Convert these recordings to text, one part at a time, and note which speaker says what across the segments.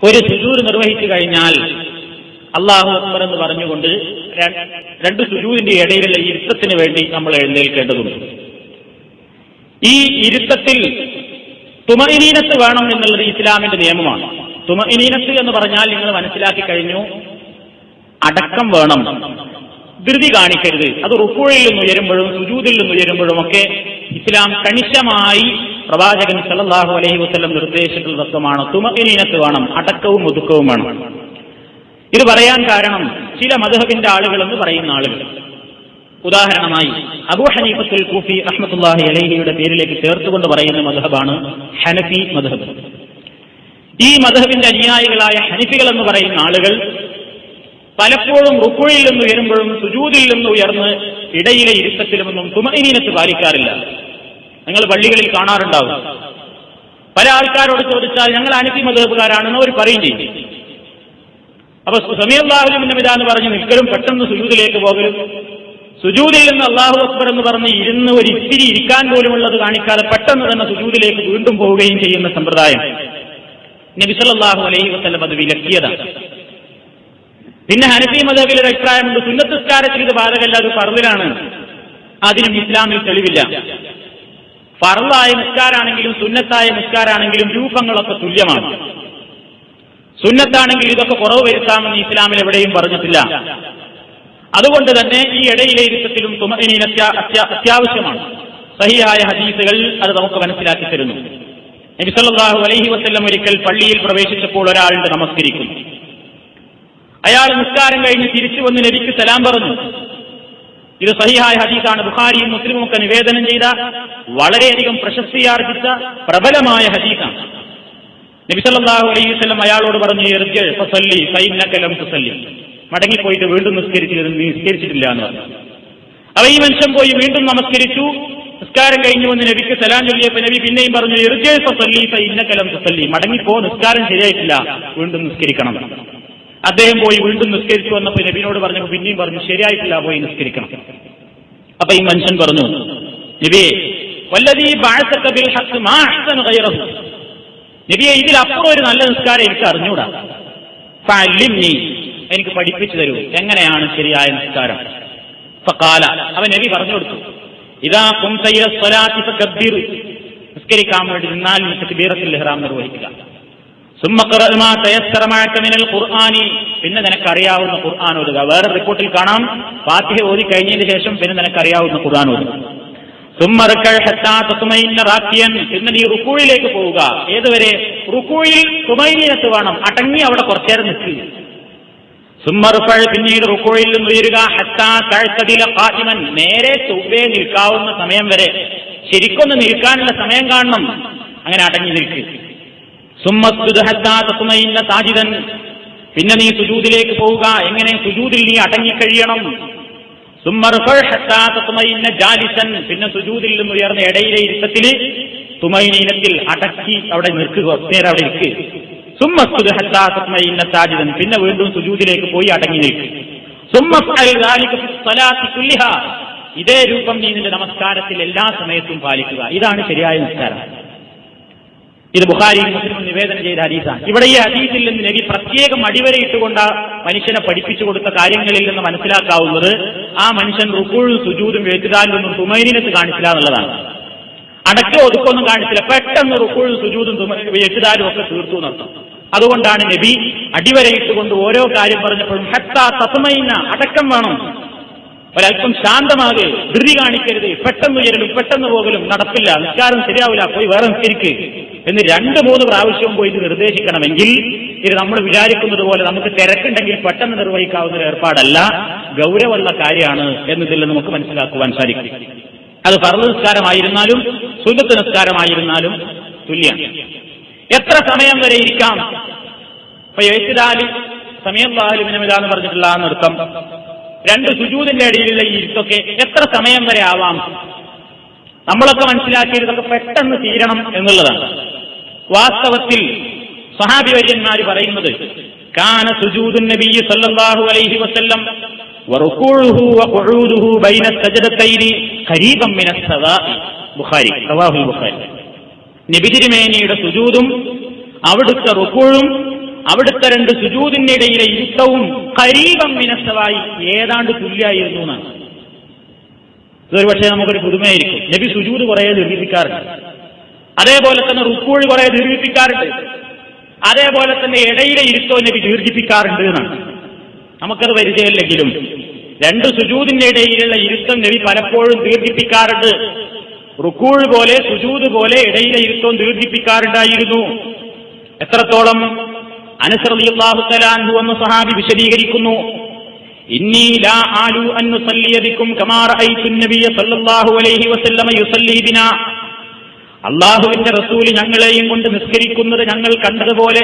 Speaker 1: ഒരു സുജൂദ് നിർവഹിച്ചു കഴിഞ്ഞാൽ അല്ലാഹു അക്ബർ എന്ന് പറഞ്ഞുകൊണ്ട് രണ്ട് സുജൂദിന്റെ ഇടയിലുള്ള ഇരുത്തത്തിന് വേണ്ടി നമ്മൾ എഴുന്നേൽക്കേണ്ടതുണ്ട്. ഈ ഇരുത്തത്തിൽ തുമഇനീനത്ത് വേണം എന്നുള്ളത് ഇസ്ലാമിന്റെ നിയമമാണ്. തുമഇനീനത്ത് എന്ന് പറഞ്ഞാൽ നിങ്ങൾ മനസ്സിലാക്കി കഴിഞ്ഞു, അടക്കം വേണം, ധൃതി കാണിക്കരുത്. അത് റുക്കൂഴിൽ നിന്ന് ഉയരുമ്പോഴും സുജൂദിൽ നിന്ന് ഉയരുമ്പോഴും ഒക്കെ ഇസ്ലാം കണിശമായി പ്രവാചകൻ സല്ലല്ലാഹു അലൈഹി വസല്ലം നിർദ്ദേശിച്ചിട്ടുള്ള തത്വമാണ്. തുമഇനീനത്ത് വേണം, അടക്കവും ഒതുക്കവും വേണം. ഇത് പറയാൻ കാരണം ചില മദ്ഹബിന്റെ ആളുകൾ എന്ന് പറയുന്ന ആളുകൾ, ഉദാഹരണമായി അബൂ ഹനീഫത്തുൽ കൂഫി റഹ്മത്തുള്ളാഹി അലൈഹിയുടെ പേരിലേക്ക് ചേർത്തുകൊണ്ട് പറയുന്ന മദ്ഹബാണ് ഹനഫി മദ്ഹബ്. ഈ മദ്ഹബിന്റെ അനുയായികളായ ഹനഫികൾ എന്ന് പറയുന്ന ആളുകൾ പലപ്പോഴും റുക്കൂഴിൽ നിന്ന് ഉയരുമ്പോഴും സുജൂദിൽ നിന്ന് ഉയർന്ന് ഇടയിലെ ഇരുത്തത്തിലുമൊന്നും തുമഇനീനത്ത് പാലിക്കാറില്ല. നിങ്ങൾ പള്ളികളിൽ കാണാറുണ്ടാവും. പല ആൾക്കാരോട് ചോദിച്ചാൽ ഞങ്ങൾ ഹനഫി മദ്ഹബുകാരാണെന്ന് അവർ പറയും ചെയ്യും. അപ്പൊ സമീഅല്ലാഹു ലിമൻ ഹമിദ എന്ന് പറഞ്ഞ് നിൽക്കലും പെട്ടെന്ന് സുജൂദിലേക്ക് പോകലും, സുജൂദിൽ നിന്ന് അല്ലാഹു അക്ബർ എന്ന് പറഞ്ഞ് ഇരുന്ന് ഒരു ഇത്തിരി ഇരിക്കാൻ പോലുമുള്ളത് കാണിക്കാതെ പെട്ടെന്ന് തന്നെ സുജൂദിലേക്ക് വീണ്ടും പോവുകയും ചെയ്യുന്ന സമ്പ്രദായം നബി സല്ലല്ലാഹു അലൈഹി വസല്ലം അത് വിലക്കിയതാണ്. പിന്നെ ഹനഫി മദ്ഹബിൽ ഒരു അഭിപ്രായമുണ്ട്, സുന്നത്ത് നിസ്കാരത്തിൽ ഇത് ബാധകമല്ല, അത് ഫർളിലാണ്. അതിനും ഇസ്ലാമിൽ തെളിവില്ല. ഫർളായ നിസ്കാരാണെങ്കിലും സുന്നത്തായ നിസ്കാരാണെങ്കിലും രൂപങ്ങളൊക്കെ തുല്യമാണ്. സുന്നത്താണെങ്കിൽ ഇതൊക്കെ കുറവ് വരുത്താമെന്ന് ഇസ്ലാമിൽ എവിടെയും പറഞ്ഞിട്ടില്ല. അതുകൊണ്ട് തന്നെ ഈ ഇടയിലെ ഇരുത്തത്തിലും തുമഇനീനത്ത് അത്യാവശ്യമാണ്. സഹിഹായ ഹദീസുകൾ അത് നമുക്ക് മനസ്സിലാക്കി തരുന്നു. നബി സല്ലല്ലാഹു അലൈഹി വസല്ലം ഒരിക്കൽ പള്ളിയിൽ പ്രവേശിച്ചപ്പോൾ ഒരാളുടെ നമസ്കരിക്കുന്നു. അയാൾ നിസ്കാരം കഴിഞ്ഞ് തിരിച്ചു വന്ന് നബിക്ക് സലാം പറഞ്ഞു. ഇത് സഹിഹായ ഹദീസാണ്. ബുഖാരിയും മുസ്ലിമും ഒക്കെ നിവേദനം ചെയ്ത വളരെയധികം പ്രശസ്തിയാർജിച്ച പ്രബലമായ ഹദീസാണ്. നബി സല്ലല്ലാഹു അലൈഹി വസല്ലം അയാളോട് പറഞ്ഞു, ഇർജി ഫസല്ലി ഫഇന്നക ലം തുസല്ലി, മടങ്ങിപ്പോയിട്ട് വീണ്ടും നിസ്കരിച്ചിട്ടില്ല എന്ന് പറഞ്ഞു. അപ്പോൾ ഈ മനുഷ്യൻ പോയി വീണ്ടും നമസ്കരിച്ചു. നിസ്കാരം കഴിഞ്ഞു വന്ന് നബിക്ക് സലാം ചൊല്ലിയപ്പോൾ നബി പിന്നെയും പറഞ്ഞു, ഇർജി ഫസല്ലി ഫഇന്നക ലം തുസല്ലി, മടങ്ങിപ്പോ, നിസ്കാരം ശരിയായിട്ടില്ല, വീണ്ടും നിസ്കരിക്കണം. അദ്ദേഹം പോയി വീണ്ടും നിസ്കരിച്ചു വന്നപ്പോൾ നബിയോട് പറഞ്ഞപ്പോൾ പിന്നെയും പറഞ്ഞു, ശരിയായിട്ടില്ല, പോയി നിസ്കരിക്കണം. അപ്പൊ ഈ മനുഷ്യൻ പറഞ്ഞു, നബിയെ വല്ലദീ ബഅസക ബിൽ ഹഖ് മാ അഹ്സന ഗൈറഹു, നബിയെ ഇതിലപ്പുറം ഒരു നല്ല നിസ്കാരം എനിക്ക് അറിഞ്ഞൂടാ, ഫഅല്ലിംനി, എനിക്ക് പഠിപ്പിച്ചു തരൂ, എങ്ങനെയാണ് ശരിയായ നിസ്കാരം. ഫഖാല, അവൻ നബി പറഞ്ഞു കൊടുത്തു, ഇദാ ഖുംത ഇല സ്വലാത്തി ഫകബ്ബിർ, നിസ്കരിക്കാൻ വേണ്ടി നിന്നാൽ തക്ബീറത്തുൽ ഇഹ്റാം നിർവഹിക്കുക. സുമ്മ ഖറഅ മാ തയസ്സറ മഅക മിനൽ ഖുർആനി, പിന്നെ നിനക്കറിയാവുന്ന ഖുർആൻ ഓതുക. വേറെ റിപ്പോർട്ടിൽ കാണാം, ഫാത്തിഹ ഓതി കഴിഞ്ഞതിന് ശേഷം പിന്നെ നിനക്കറിയാവുന്ന ഖുർആൻ ഓതുക. സുമ്മ റകഅ ഹത്താ തത്മഇന്ന റാക്കിയൻ, പിന്നെ നീ റുകൂയിലേക്ക് പോവുക. ഏതുവരെ? റുകൂയിൽ തുമഇനീനത്ത് വേണം, അടങ്ങി അവിടെ കുറച്ചേരം നിൽക്കുക. സുമ്മ റുഫഅ, പിന്നീട് റുകൂയിൽ നിന്ന് ഉയരുക. ഹത്താ തഅ്തദില ഖായിമൻ, നേരെ ചൊവ്വേ നിൽക്കാവുന്ന സമയം വരെ, ശരിക്കൊന്ന് നിൽക്കാനുള്ള സമയം കാണണം, അങ്ങനെ അടങ്ങി നിൽക്കുക. സുമ്മ സ്ജുദ് ഹത്താ തത്മഇന്ന സാജിദൻ, പിന്നെ നീ സുജൂദിലേക്ക് പോവുക. എങ്ങനെ? സുജൂദിൽ നീ അടങ്ങിക്കഴിയണം. സുമ്മ റുഫഅ ഹത്താ തത്മഇന്ന ജാലിസൻ, പിന്നെ സുജൂദിൽ നിന്ന് ഉയർന്ന ഇടയിലെ ഇരുത്തത്തിൽ തുമഇനീനത്തിൽ അടക്കി അവിടെ നിൽക്കുക, നേരെ അവിടെ ഇരിക്കുക. സുമ്മ സ്ജുദ് ഹത്താ തത്മഇന്ന സാജിദൻ, പിന്നെ വീണ്ടും സുജൂദിലേക്ക് പോയി അടങ്ങി നിൽക്കുക. സുമ്മ ഫഅൽ ദാലിക ഫി സ്വലാത്തി കുല്ലിഹാ, ഇതേ രൂപം നീ നിന്റെ നമസ്കാരത്തിൽ എല്ലാ സമയത്തും പാലിക്കുക. ഇതാണ് ശരിയായ നിസ്കാരം. ഇത് ബുഖാരിയും മുസ്ലിമും നിവേദനം ചെയ്ത ഹദീസാണ്. ഇവിടെ ഈ ഹദീസിൽ നിന്ന് നബി പ്രത്യേകം അടിവരയിട്ടുകൊണ്ട് മനുഷ്യനെ പഠിപ്പിച്ചു കൊടുത്ത കാര്യങ്ങളിൽ നിന്ന് മനസ്സിലാക്കാവുന്നത്, ആ മനുഷ്യൻ റുകൂഉം സുജൂദും എഴുത്തിദാലൊന്നും തുമഇനീനത്ത് കാണിച്ചില്ല എന്നുള്ളതാണ്. അടക്കോ ഒതുക്കൊന്നും കാണിച്ചില്ല, പെട്ടെന്ന് റുകൂഉം സുജൂദും എഴുത്തിദാലും ഒക്കെ തീർത്തു എന്നർത്ഥം. അതുകൊണ്ടാണ് നബി അടിവരയിട്ടുകൊണ്ട് ഓരോ കാര്യം പറഞ്ഞപ്പോഴും ഹത്താ തത്മഇന്ന, അടക്കം വേണം, ഒരല്പം ശാന്തമാകെ, ധൃതി കാണിക്കരുത്, പെട്ടെന്ന് ഉയരലും പെട്ടെന്ന് പോകലും നടപ്പില്ല, നിസ്കാരം ശരിയാവില്ല, പോയി വേറെ നിസ്കരിക്ക് എന്ന് 2-3 പ്രാവശ്യവും പോയി ഇത് നിർദ്ദേശിക്കണമെങ്കിൽ ഇത് നമ്മൾ വിചാരിക്കുന്നത് പോലെ നമുക്ക് തിരക്കുണ്ടെങ്കിൽ പെട്ടെന്ന് നിർവഹിക്കാവുന്ന ഒരു ഏർപ്പാടല്ല, ഗൗരവമുള്ള കാര്യമാണ് എന്നതിൽ നമുക്ക് മനസ്സിലാക്കുവാൻ സാധിക്കും. അത് ഫർള് നിസ്കാരമായിരുന്നാലും സുന്നത്ത് നിസ്കാരമായിരുന്നാലും തുല്യമാണ്. എത്ര സമയം വരെ ഇരിക്കാം? ഇപ്പൊ എഴുത്തിദാല് സമീഅല്ലാഹു ലിമൻ ഹമിദ എന്ന് പറഞ്ഞിട്ടുള്ള ആ നൃത്തം, 2 സുജൂദിന്റെ ഇടയിലുള്ള ഈ ഇരുത്തൊക്കെ എത്ര സമയം വരെ ആവാം? നമ്മളൊക്കെ മനസ്സിലാക്കിയത് ഇതൊക്കെ പെട്ടെന്ന് തീരണം എന്നുള്ളതാണ്. വാസ്തവത്തിൽ സ്വഹാബി വര്യന്മാർ പറയുന്നത്, കാന സുജൂദുൻ നബിയ്യി സല്ലല്ലാഹു അലൈഹി വസല്ലം വറുകൂഉഹു വഖുഊദുഹു ബൈന സജദതൈനി ഖരീബൻ മിനസ് സവാഇ. ബുഖാരി, റവാഹുൽ ബുഖാരി. നബി തിരുമേനിയുടെ സുജൂദും അവിടുത്തെ റുകൂഉം അവിടുത്തെ രണ്ട് സുജൂദിന്റെ ഇടയിലെ ഇരുത്തവും ഖരീബം മിനസ്സവായി ഏതാണ്ട് തുല്യായിരുന്നു എന്നാണ്. ഇതൊരു പക്ഷേ നമുക്കൊരു പുതുമയായിരിക്കും. നബി സുജൂദ് കുറേ ദീർഘിപ്പിക്കാറുണ്ട്, അതേപോലെ തന്നെ റുക്കൂഴ് കുറേ ദീർഘിപ്പിക്കാറുണ്ട്, അതേപോലെ തന്നെ ഇടയിലെ ഇരുത്തോ നബി ദീർഘിപ്പിക്കാറുണ്ട് എന്നാണ്. നമുക്കത് പരിചയമില്ലെങ്കിലും രണ്ട് സുജൂദിന്റെ ഇടയിലുള്ള ഇരുത്തം നബി പലപ്പോഴും ദീർഘിപ്പിക്കാറുണ്ട്. റുക്കൂഴ് പോലെ സുജൂദ് പോലെ ഇടയിലെ ഇരുത്തവും ദീർഘിപ്പിക്കാറുണ്ടായിരുന്നു. എത്രത്തോളം? അനസ് റളിയല്ലാഹു തആല അൻഹു എന്ന സഹാബി വിശദീകരിക്കുന്നു, ഇന്നി ലാ ആലു അൻ നുസല്ലിയ ബിക്കും കമാ റഅയ്തു നബിയ സല്ലല്ലാഹു അലൈഹി വസല്ലമ യുസല്ലി ബിനാ. അല്ലാഹുവിന്റെ റസൂൽ ഞങ്ങളെയും കൊണ്ട് നിസ്കരിക്കുന്നത് ഞങ്ങൾ കണ്ടതുപോലെ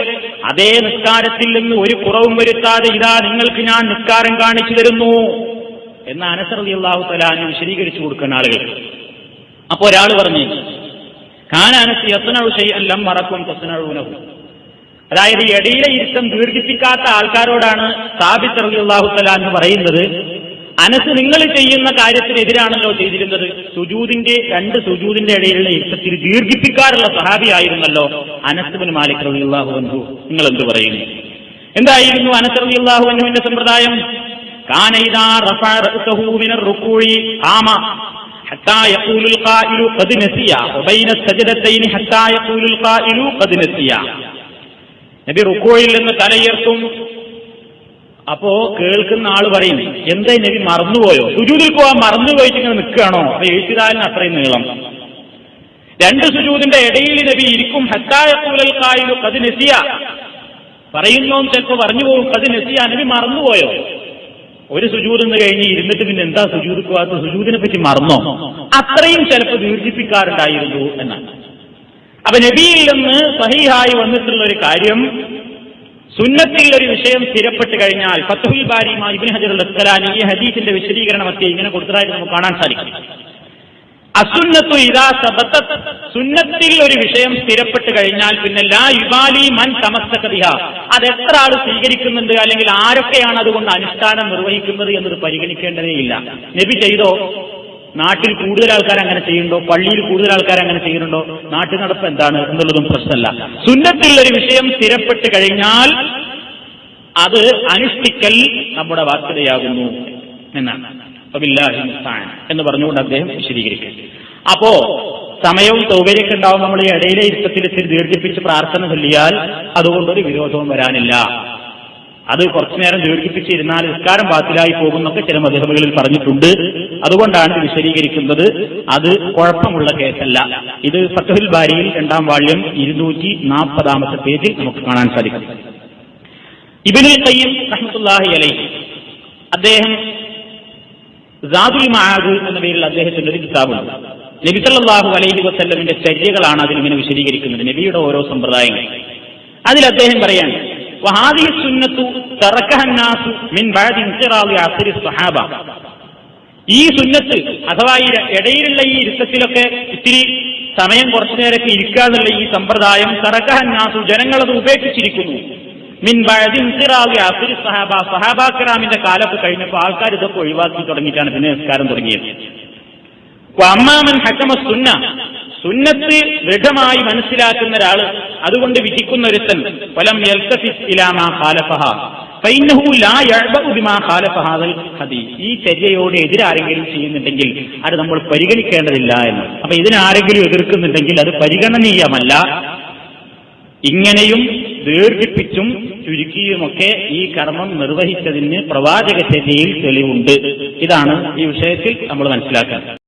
Speaker 1: അതേ നിസ്കാരത്തിൽ നിന്ന് ഒരു കുറവും വരുത്താതെ ഇതാ നിങ്ങൾക്ക് ഞാൻ നിസ്കാരം കാണിച്ചു തരുന്നു എന്ന് അനസ് റളിയല്ലാഹു തആല അൻഹു വിശദീകരിച്ചു കൊടുക്കുന്ന ആളുകൾ. അപ്പോ ഒരാൾ പറഞ്ഞു, കാന അനസ് യസ്നഉ ശൈഅൻ ലം അറക്കും തസ്നഊനഹു. അതായത് ഇടയിലെ ഇരുത്തം ദീർഘിപ്പിക്കാത്ത ആൾക്കാരോടാണ് സാബിത്ത് റളിയല്ലാഹു തആല എന്ന് പറയുന്നത്, അനസ് നിങ്ങൾ ചെയ്യുന്ന കാര്യത്തിനെതിരാണല്ലോ ചെയ്തിരുന്നത്. രണ്ട് സുജൂദിന്റെ ഇടയിലുള്ള ഇരുത്തത്തിൽ ദീർഘിപ്പിക്കാറുള്ള സഹാബിയായിരുന്നല്ലോ അനസ് ബിൻ മാലിക് റളിയല്ലാഹു അൻഹു. നിങ്ങൾ എന്ത് പറയുന്നു? എന്തായിരുന്നു അനസ് റളിയല്ലാഹു അൻഹുവിന്റെ സമ്പ്രദായം? കാന ഇദാ റഫഅ റഅസഹു മിനർ റുകൂഇ ഖാമ ഹത്താ യഖൂലുൽ ഖായിലു ഖദ് നസിയ വബൈന സജദതൈനി ഹത്താ യഖൂലുൽ ഖായിലു ഖദ് നസിയ. നബി റുക്കൂയിൽ നിന്ന് തലയുയർത്തും. അപ്പോ കേൾക്കുന്ന ആള് പറയും, എന്താ നബി മറന്നുപോയോ? സുജൂദിൽ പോവാൻ മറന്നുപോയിട്ട് ഇങ്ങനെ നിൽക്കുകയാണോ? അപ്പൊ എഴുത്തിതാലിന് അത്രയും നീളം. രണ്ട് സുജൂദിന്റെ ഇടയിൽ നബി ഇരിക്കും. ഹത്താ യഖൂലുൽ ഖായിലു ഖദ് നസിയ, പറയുന്നോം ചിലപ്പോ പറഞ്ഞു പോകും ഖദ് നസിയ, നബി മറന്നുപോയോ? ഒരു സുജൂദ് എന്ന് കഴിഞ്ഞ് ഇരുന്നിട്ട് പിന്നെ എന്താ സുജൂദ് പോവാത്ത? സുജൂദിനെ പറ്റി മറന്നോ? അത്രയും ചിലപ്പോൾ ദീർഘിപ്പിക്കാറുണ്ടായിരുന്നു എന്നാണ്. അപ്പൊ നബിയിൽ നിന്ന് സഹീഹായി വന്നിട്ടുള്ള ഒരു കാര്യം, സുന്നത്തിൽ ഒരു വിഷയം സ്ഥിരപ്പെട്ട് കഴിഞ്ഞാൽ, ഫത്ഹുൽ ബാരി ഇബ്നു ഹജർ അൽ-അസ്ഖലാനി ഈ ഹദീസിന്റെ വിശദീകരണമൊക്കെ ഇങ്ങനെ കൊടുത്തതായിട്ട് നമുക്ക് കാണാൻ സാധിക്കും. അസുന്നത്തു ഇദാ സബതത്, സുന്നത്തിൽ ഒരു വിഷയം സ്ഥിരപ്പെട്ട് കഴിഞ്ഞാൽ പിന്നെ ലാ യുബാലി മൻ തമസ്സക ബിഹാ, അത് എത്ര ആൾ സ്വീകരിക്കുന്നുണ്ട് അല്ലെങ്കിൽ ആരൊക്കെയാണ് അതുകൊണ്ട് അനുഷ്ഠാനം നിർവഹിക്കുന്നത് എന്നത് പരിഗണിക്കേണ്ടതേയില്ല. നബി ചെയ്തോ? നാട്ടിൽ കൂടുതൽ ആൾക്കാർ അങ്ങനെ ചെയ്യുന്നുണ്ടോ? പള്ളിയിൽ കൂടുതൽ ആൾക്കാർ അങ്ങനെ ചെയ്യുന്നുണ്ടോ? നാട്ടു നടപ്പ് എന്താണ് എന്നുള്ളതും പ്രശ്നമല്ല. സുന്നത്തിൽ ഒരു വിഷയം സ്ഥിരപ്പെട്ട് കഴിഞ്ഞാൽ അത് അനുഷ്ഠിക്കൽ നമ്മുടെ ബാധ്യതയാകുന്നു എന്നാണ് എന്ന് പറഞ്ഞുകൊണ്ട് അദ്ദേഹം വിശദീകരിക്കും. അപ്പോ സമയവും സൗകര്യമൊക്കെ ഉണ്ടാവും. നമ്മൾ ഈ ഇടയിലെ ഇരുത്തത്തിൽ ഇത്തിരി ദീർഘിപ്പിച്ച് പ്രാർത്ഥന ചൊല്ലിയാൽ അതുകൊണ്ടൊരു വിരോധവും വരാനില്ല. അത് കുറച്ചു നേരം ദീർഘിപ്പിച്ചിരുന്നാൽ നിസ്കാരം ബാത്തിലായി പോകുന്നൊക്കെ ചില മദ്ഹബുകളിൽ പറഞ്ഞിട്ടുണ്ട്. അതുകൊണ്ടാണ് ഇത് വിശദീകരിക്കുന്നത്. അത് കുഴപ്പമുള്ള കേസല്ല. ഇത് ഫത്ഹുൽ ബാരിയിൽ 2ാം വാള്യം 240 പേജിൽ നമുക്ക് കാണാൻ സാധിക്കും. ഇബ്നുൽ ഖയ്യിം റഹ്മത്തുള്ളാഹി അലൈഹി അദ്ദേഹം സാദുൽ മആദ് എന്ന പേരിൽ അദ്ദേഹത്തിന്റെ ഒരു കിതാബുണ്ട്. നബി സല്ലല്ലാഹു അലൈഹി വസല്ലമിന്റെ ചര്യകളാണ് അതിലിങ്ങനെ വിശദീകരിക്കുന്നത്, നബിയുടെ ഓരോ സമ്പ്രദായങ്ങൾ. അതിൽ അദ്ദേഹം പറയാണ്, വഹാദിഹി സുന്നത്തു തറക്കഹ നാസു മിൻ ബഅദി ഇൻഖിറാദി അസ്രി സ്വഹാബ. ഈ സുന്നത്ത് അഥവാ ഈ ഇടയിലുള്ള ഈ ഇരുത്തത്തിലൊക്കെ ഇത്തിരി സമയം കുറച്ചു നേരമൊക്കെ ഇരിക്കുക എന്നുള്ള ഈ സമ്പ്രദായം തറക്കഹ നാസു, ജനങ്ങളത് ഉപേക്ഷിച്ചിരിക്കുന്നു. മിൻ ബഅദി ഇൻഖിറാദി അസ്രി സ്വഹാബ, സഹാബാക്കിറാമിന്റെ കാലത്ത് കഴിഞ്ഞപ്പോൾ ആൾക്കാർ ഇതൊക്കെ ഒഴിവാക്കി തുടങ്ങിയിട്ടാണ് പിന്നെ നിസ്കാരം തുടങ്ങിയത്. വഅമ്മാമൻ ഹക്കമ സുന്ന, സുന്നത്ത് ദൃഢമായി മനസ്സിലാക്കുന്ന ഒരാള്, അതുകൊണ്ട് വിധിക്കുന്ന ഒരുത്തൻ, ഫലം യൽതഫിസ് ഇലാ മാ ഖാലഫഹ ഫഇന്നഹു ലാ യഅബഉ ബിമാ ഖാലഫ ഹാദൽ ഹദീസ്. ഈ ചര്യയോട് എതിരാരെങ്കിലും ചെയ്യുന്നുണ്ടെങ്കിൽ അത് നമ്മൾ പരിഗണിക്കേണ്ടതില്ല എന്ന്. അപ്പൊ ഇതിനാരെങ്കിലും എതിർക്കുന്നുണ്ടെങ്കിൽ അത് പരിഗണനീയമല്ല. ഇങ്ങനെയും ദീർഘിപ്പിച്ചും ചുരുക്കിയുമൊക്കെ ഈ കർമ്മം നിർവഹിച്ചതിന് പ്രവാചക ചര്യയിൽ തെളിവുണ്ട്. ഇതാണ് ഈ വിഷയത്തിൽ നമ്മൾ മനസ്സിലാക്കുന്നത്.